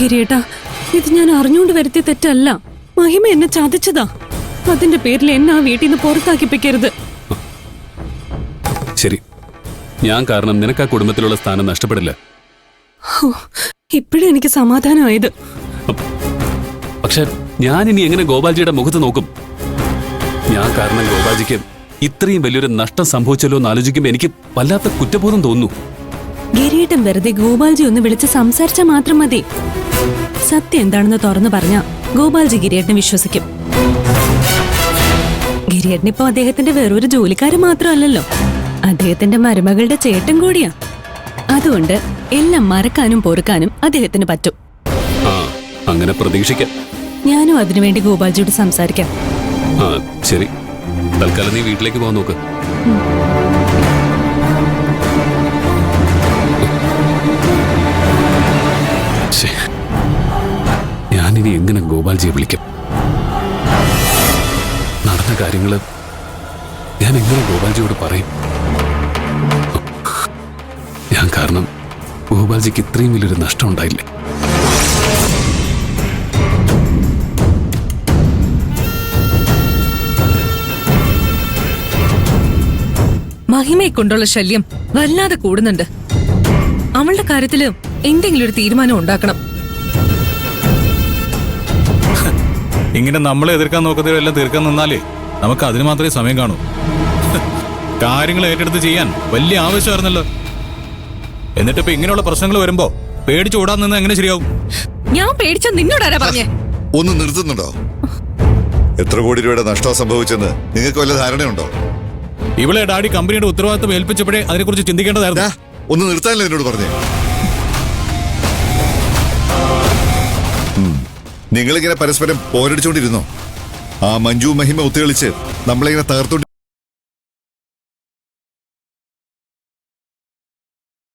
ഗിരിയേട്ടാ, ഇത് ഞാൻ അറിഞ്ഞുകൊണ്ട് വരുത്തിയ തെറ്റല്ല. മഹിമ എന്നെ ചതിച്ചതാ. അതിന്റെ പേരിൽ എന്നെ ആ വീട്ടിൽ നിന്ന് പുറത്താക്കിപ്പിക്കരുത്. ശരി, ഞാൻ കാരണം നിനക്ക് ആ കുടുംബത്തിലുള്ള സ്ഥാനം നഷ്ടപ്പെടില്ല. ഇപ്പോഴും എനിക്ക് സമാധാനമായത്. പക്ഷെ ഞാൻ ഇനി എങ്ങനെ ഗോപാൽജിയുടെ മുഖത്ത് നോക്കും? ഞാൻ കാരണം ഗോപാൽജിക്ക് ഇത്രയും വലിയൊരു നഷ്ടം സംഭവിച്ചല്ലോ എന്ന് ആലോചിക്കുമ്പോൾ എനിക്ക് വല്ലാത്ത കുറ്റബോധം തോന്നുന്നു. ഗിരിയേട്ടൻ വെറുതെ ഗോപാൽജി ഒന്ന് വിളിച്ച് സംസാരിച്ചാൽ മാത്രം മതി. സത്യം എന്താണെന്ന് തുറന്നു പറഞ്ഞ ഗോപാൽജി ഗിരിയേട്ടനെ വിശ്വസിക്കും. ഗിരിയേട്ടനിപ്പോ അദ്ദേഹത്തിന്റെ വേറൊരു ജോലിക്കാരൻ മാത്രമല്ലല്ലോ, അദ്ദേഹത്തിന്റെ മരുമകളുടെ ചേട്ടൻ കൂടിയാ. അതുകൊണ്ട് എല്ലാം മറക്കാനും പൊറുക്കാനും അദ്ദേഹത്തിന് പറ്റും. ആ, അങ്ങനെ പ്രതീക്ഷിക്കാം. ഞാനും അതിനുവേണ്ടി ഗോപാൽജിയോട് സംസാരിക്കാം. ആ ശരി, തൽക്കാലം നീ വീട്ടിലേക്ക് പോകാൻ നോക്ക്. ഞാനിനി എങ്ങനെ ഗോപാൽജിയെ വിളിക്കും? നടന്ന കാര്യങ്ങള് ഞാൻ എങ്ങനെ ഗോപാൽജിയോട് പറയും? ഞാൻ കാരണം ഗോപാൽജിക്ക് ഇത്രയും വലിയൊരു നഷ്ടം ഉണ്ടായില്ലേ? മഹിമയെ കൊണ്ടുള്ള ശല്യം വല്ലാതെ കൂടുന്നുണ്ട്. അവളുടെ കാര്യത്തില് എന്തെങ്കിലും ഒരു തീരുമാനം ഉണ്ടാക്കണം. ഇങ്ങനെ നമ്മളെ എതിർക്കാൻ നോക്കുന്നവരെല്ലാം തീർക്കാൻ നിന്നാലേ നമുക്ക് അതിന് മാത്രമേ സമയം കാണൂ. കാര്യങ്ങൾ ഏറ്റെടുത്ത് ചെയ്യാൻ വലിയ ആവശ്യമായിരുന്നല്ലോ. എന്നിട്ടിപ്പോ ഇങ്ങനെയുള്ള പ്രശ്നങ്ങൾ വരുമ്പോ പേടിച്ച് ഓടാൻ നിന്ന് എങ്ങനെ ശരിയാവും? ഞാൻ പേടിച്ച നിന്നോടാരാ പറഞ്ഞേ? ഒന്ന് നിർത്തുന്നുണ്ടോ? എത്ര കോടി രൂപയുടെ നഷ്ടം സംഭവിച്ചെന്ന് നിങ്ങൾക്ക് വല്ല ധാരണയുണ്ടോ? ഇവളെ ഡാഡി കമ്പനിയുടെ ഉത്തരവാദിത്തം ഏൽപ്പിച്ചപ്പോഴേ അതിനെക്കുറിച്ച് ചിന്തിക്കേണ്ടതായിരുന്നു. ഒന്ന് നിർത്താനല്ലേ എന്നോട് പറഞ്ഞേ? നിങ്ങളിങ്ങനെ പരസ്പരം പോരടിച്ചോണ്ടിരുന്നോ? ആ മഞ്ജു മഹിമ ഒത്തുകളിച്ച് നമ്മളിങ്ങനെ തകർത്തോണ്ടി